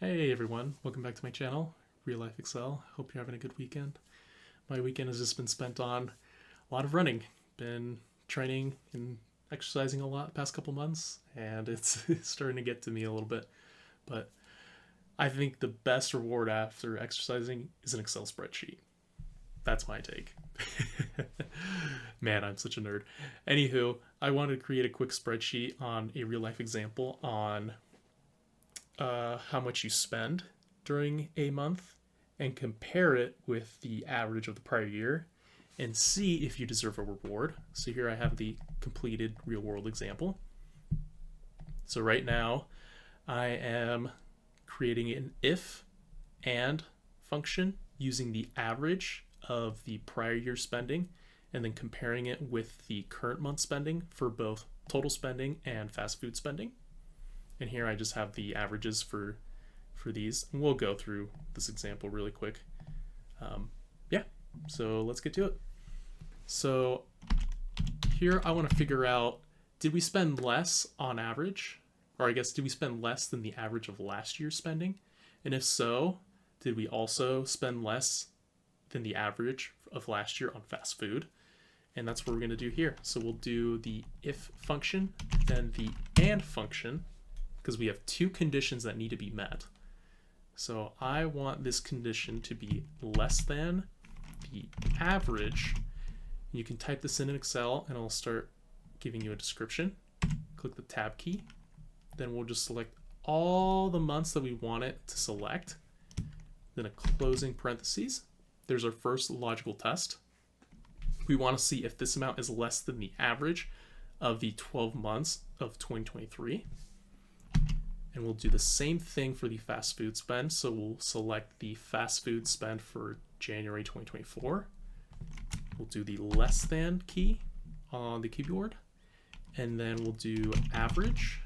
Hey everyone, welcome back to my channel, Real Life Excel. Hope you're having a good weekend. My weekend has just been spent on a lot of running. Been training and exercising a lot the past couple months, and it's starting to get to me a little bit. But I think the best reward after exercising is an Excel spreadsheet. That's my take. Man, I'm such a nerd. Anywho, I wanted to create a quick spreadsheet on a real life example on how much you spend during a month and compare it with the average of the prior year and see if you deserve a reward. So here I have the completed real world example. So right now I am creating an if and function using the average of the prior year spending and then comparing it with the current month spending for both total spending and fast food spending. And here I just have the averages for these. And we'll go through this example really quick. Yeah, so let's get to it. So here I want to figure out, did we spend less on average? Or I guess, did we spend less than the average of last year's spending? And if so, did we also spend less than the average of last year on fast food? And that's what we're going to do here. So we'll do the if function, then the and function, because we have two conditions that need to be met. So I want this condition to be less than the average. You can type this in Excel and I'll start giving you a description. Click the tab key. Then we'll just select all the months that we want it to select. Then a closing parentheses. There's our first logical test. We want to see if this amount is less than the average of the 12 months of 2023. And we'll do the same thing for the fast food spend. So we'll select the fast food spend for January 2024. We'll do the less than key on the keyboard. And then we'll do average.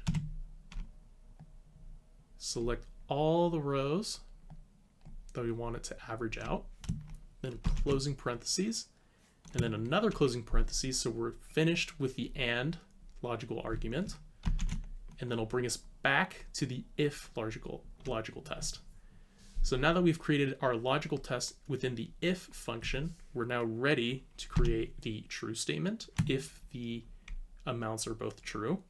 Select all the rows that we want it to average out. Then closing parentheses. And then another closing parentheses. So we're finished with the and logical argument. And then it'll bring us back to the if logical test. So now that we've created our logical test within the if function, we're now ready to create the true statement if the amounts are both true.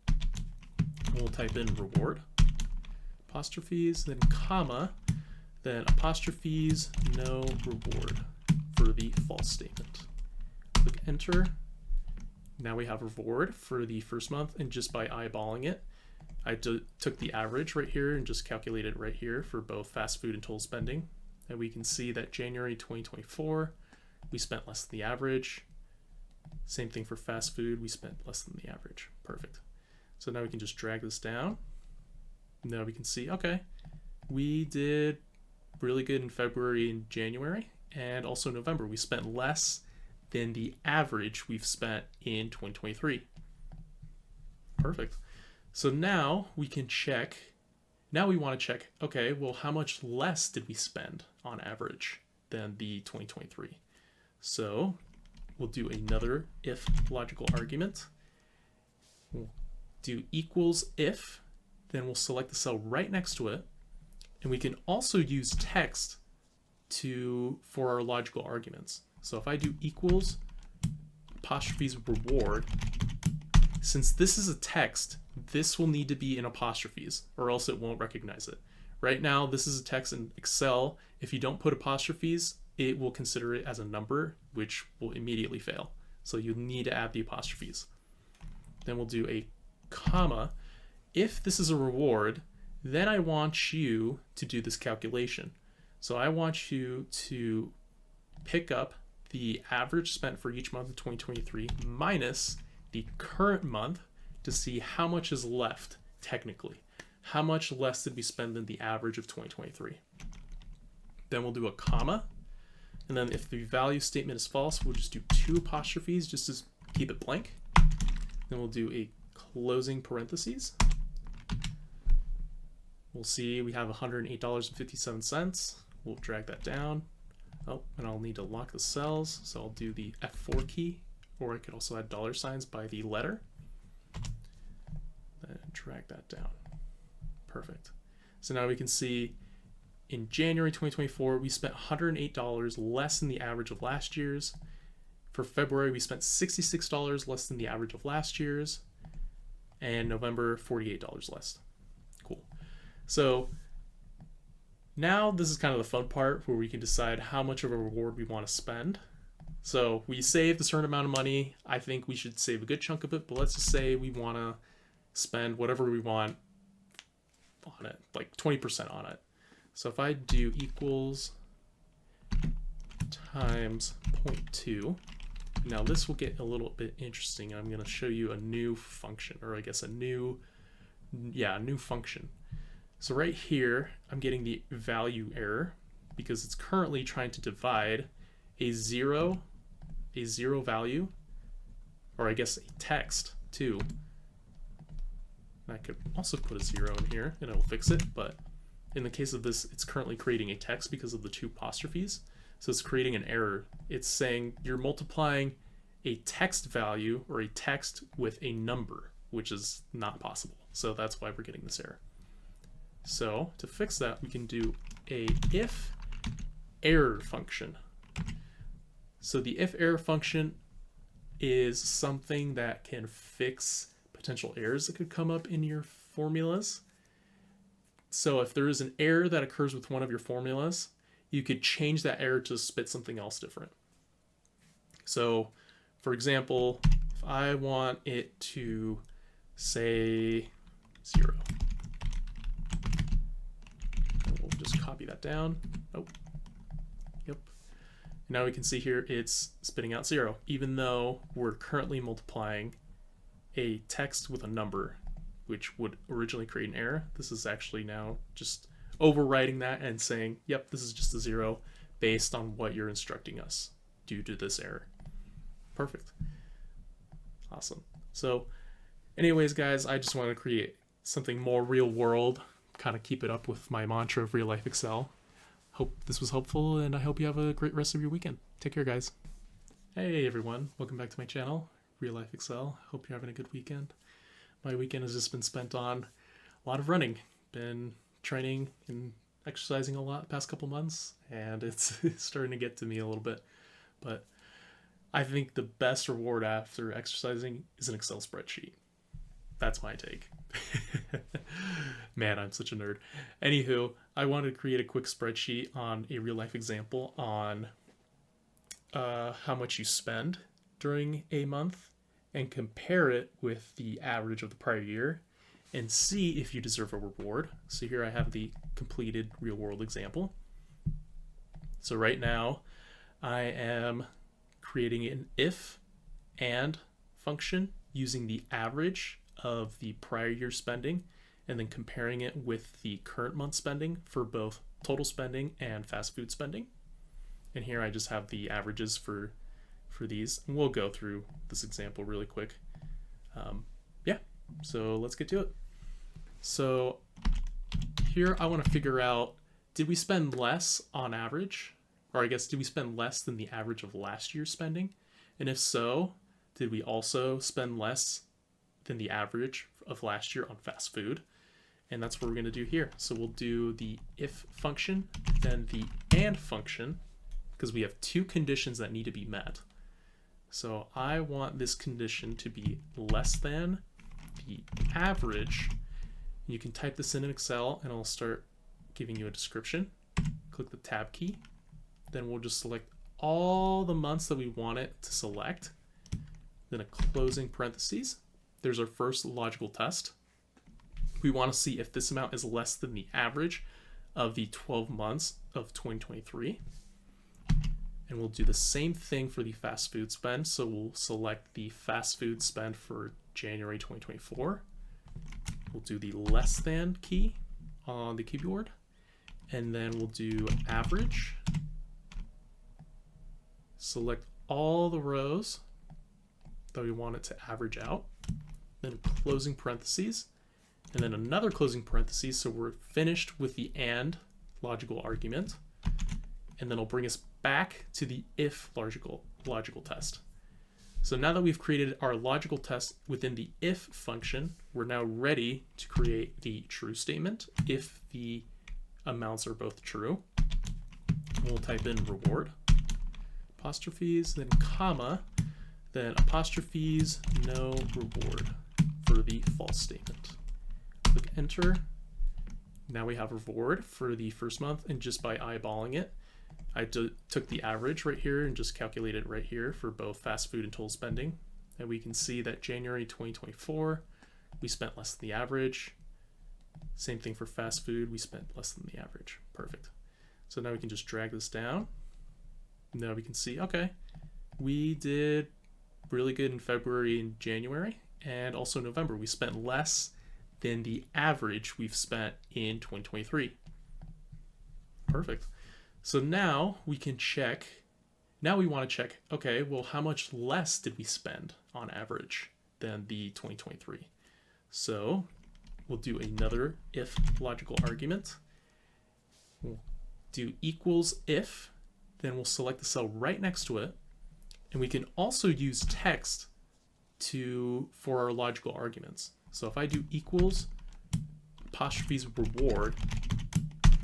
We'll type in reward, apostrophes, then comma, then apostrophes, no reward for the false statement. Click enter. Now we have reward for the first month, and just by eyeballing it, I took the average right here and just calculated right here for both fast food and total spending. And we can see that January 2024, we spent less than the average. Same thing for fast food, we spent less than the average. Perfect. So now we can just drag this down. Now we can see, okay, we did really good in February and January, and also November. We spent less than the average we've spent in 2023. Perfect. So now we can check, now we want to check, okay, well, how much less did we spend on average than the 2023? So we'll do another if logical argument. We'll do equals if, then we'll select the cell right next to it. And we can also use text for our logical arguments. So if I do equals apostrophes reward, since this is a text, this will need to be in apostrophes or else it won't recognize it. Right now, this is a text in Excel. If you don't put apostrophes, it will consider it as a number, which will immediately fail. So you need to add the apostrophes. Then we'll do a comma. If this is a reward, then I want you to do this calculation. So I want you to pick up the average spent for each month of 2023 minus the current month to see how much is left technically. How much less did we spend than the average of 2023? Then we'll do a comma. And then if the value statement is false, we'll just do two apostrophes just to keep it blank. Then we'll do a closing parentheses. We'll see we have $108.57. We'll drag that down. Oh, and I'll need to lock the cells. So I'll do the F4 key, or I could also add dollar signs by the letter. Then drag that down. Perfect. So now we can see in January 2024, we spent $108 less than the average of last year's. For February, we spent $66 less than the average of last year's. And November, $48 less. Cool. So now this is kind of the fun part where we can decide how much of a reward we want to spend. So we saved a certain amount of money. I think we should save a good chunk of it, but let's just say we want to spend whatever we want on it, like 20% on it. So if I do equals times 0.2, now this will get a little bit interesting. I'm going to show you a new function, or I guess a new function. So right here, I'm getting the value error because it's currently trying to divide a zero value, or I guess a text too. And I could also put a 0 in here and it'll fix it, but in the case of this, it's currently creating a text because of the two apostrophes. So it's creating an error. It's saying you're multiplying a text value or a text with a number, which is not possible. So that's why we're getting this error. So to fix that, we can do a if error function. So the if error function is something that can fix potential errors that could come up in your formulas. So if there is an error that occurs with one of your formulas, you could change that error to spit something else different. So for example, if I want it to say 0, and we'll just copy that down. Oh, yep. Now we can see here it's spitting out 0, even though we're currently multiplying a text with a number, which would originally create an error. This is actually now just overwriting that and saying, yep, this is just a 0 based on what you're instructing us due to this error. Perfect. Awesome. So anyways, guys, I just want to create something more real world, kind of keep it up with my mantra of real life Excel. Hope this was helpful, and I hope you have a great rest of your weekend. Take care, guys. Hey everyone, welcome back to my channel, Real Life Excel. Hope you're having a good weekend. My weekend has just been spent on a lot of running. Been training and exercising a lot the past couple months, and it's starting to get to me a little bit. But I think the best reward after exercising is an Excel spreadsheet. That's my take. Man, I'm such a nerd. Anywho, I wanted to create a quick spreadsheet on a real life example on how much you spend during a month and compare it with the average of the prior year and see if you deserve a reward. So here I have the completed real world example. So right now I am creating an if and function using the average of the prior year spending and then comparing it with the current month spending for both total spending and fast food spending. And here I just have the averages for these, and we'll go through this example really quick. Yeah, so let's get to it. So here I want to figure out, did we spend less on average? Or I guess, did we spend less than the average of last year's spending? And if so, did we also spend less than the average of last year on fast food? And that's what we're going to do here. So we'll do the if function, then the and function, because we have two conditions that need to be met. So I want this condition to be less than the average. You can type this in Excel and I'll start giving you a description. Click the tab key. Then we'll just select all the months that we want it to select. Then a closing parentheses. There's our first logical test. We want to see if this amount is less than the average of the 12 months of 2023. And we'll do the same thing for the fast food spend. So we'll select the fast food spend for January 2024. We'll do the less than key on the keyboard. And then we'll do average. Select all the rows that we want it to average out. Then closing parentheses. And then another closing parentheses, so we're finished with the and logical argument. And then it'll bring us back to the if logical test. So now that we've created our logical test within the if function, we're now ready to create the true statement if the amounts are both true. We'll type in reward, apostrophes, then comma, then apostrophes, no reward for the false statement. Click enter. Now we have reward for the first month, and just by eyeballing it, I took the average right here and just calculated it right here for both fast food and total spending. And we can see that January 2024, we spent less than the average. Same thing for fast food, we spent less than the average. Perfect. So now we can just drag this down. Now we can see, okay, we did really good in February and January, and also November. We spent less than the average we've spent in 2023. Perfect. So now we can check, now we want to check, okay, well, how much less did we spend on average than the 2023? So we'll do another if logical argument. We'll do equals if, then we'll select the cell right next to it. And we can also use text for our logical arguments. So if I do equals apostrophes reward,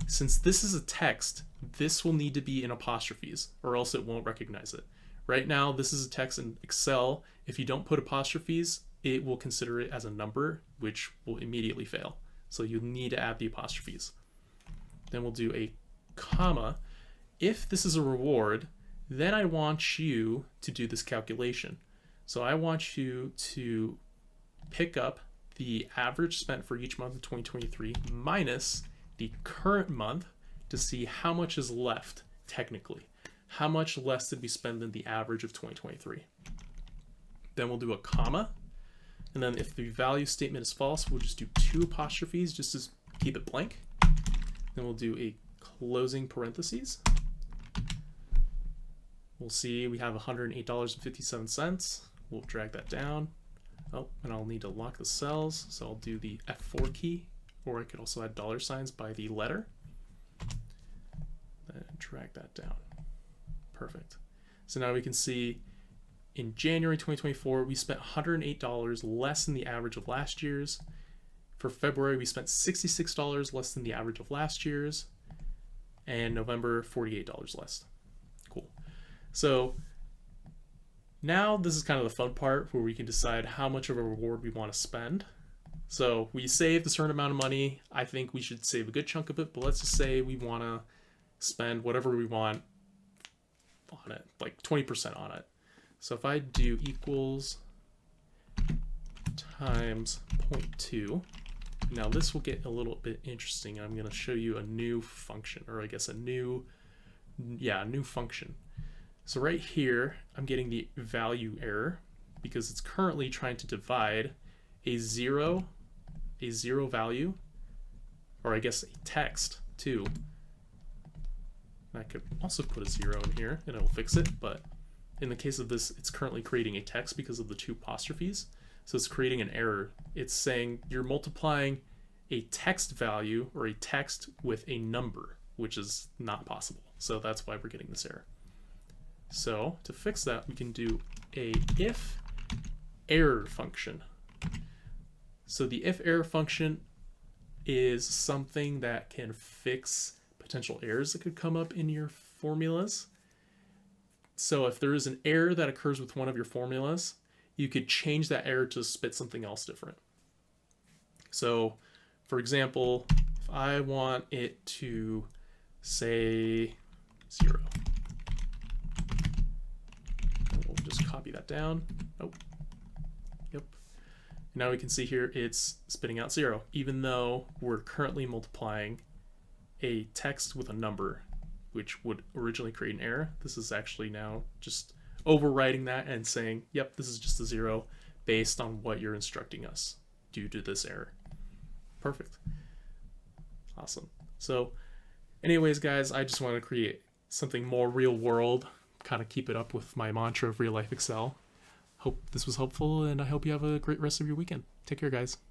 since this is a text, this will need to be in apostrophes or else it won't recognize it. Right now, this is a text in Excel. If you don't put apostrophes, it will consider it as a number, which will immediately fail. So you need to add the apostrophes. Then we'll do a comma. If this is a reward, then I want you to do this calculation. So I want you to pick up the average spent for each month of 2023 minus the current month to see how much is left technically. How much less did we spend than the average of 2023? Then we'll do a comma. And then if the value statement is false, we'll just do 2 apostrophes just to keep it blank. Then we'll do a closing parentheses. We'll see we have $108.57. We'll drag that down. Oh, and I'll need to lock the cells. So I'll do the F4 key, or I could also add dollar signs by the letter. Then drag that down. Perfect. So now we can see in January 2024, we spent $108 less than the average of last year's. For February, we spent $66 less than the average of last year's. And November, $48 less. Cool. So now this is kind of the fun part where we can decide how much of a reward we want to spend. So we saved a certain amount of money. I think we should save a good chunk of it, but let's just say we want to spend whatever we want on it, like 20% on it. So if I do equals times 0.2, now this will get a little bit interesting. I'm going to show you a new function, or I guess a new function. So right here, I'm getting the value error because it's currently trying to divide a zero value, or I guess a text too. And I could also put a 0 in here and it'll fix it, but in the case of this, it's currently creating a text because of the 2 apostrophes. So it's creating an error. It's saying you're multiplying a text value or a text with a number, which is not possible. So that's why we're getting this error. So to fix that, we can do a if error function. So the if error function is something that can fix potential errors that could come up in your formulas. So if there is an error that occurs with one of your formulas, you could change that error to spit something else different. So for example, if I want it to say 0, we'll just copy that down. Oh, yep. Now we can see here it's spitting out 0, even though we're currently multiplying a text with a number, which would originally create an error. This is actually now just overriding that and saying, yep, this is just a 0 based on what you're instructing us due to this error. Perfect. Awesome. So anyways, guys, I just want to create something more real world, kind of keep it up with my mantra of real life Excel. Hope this was helpful, and I hope you have a great rest of your weekend. Take care, guys.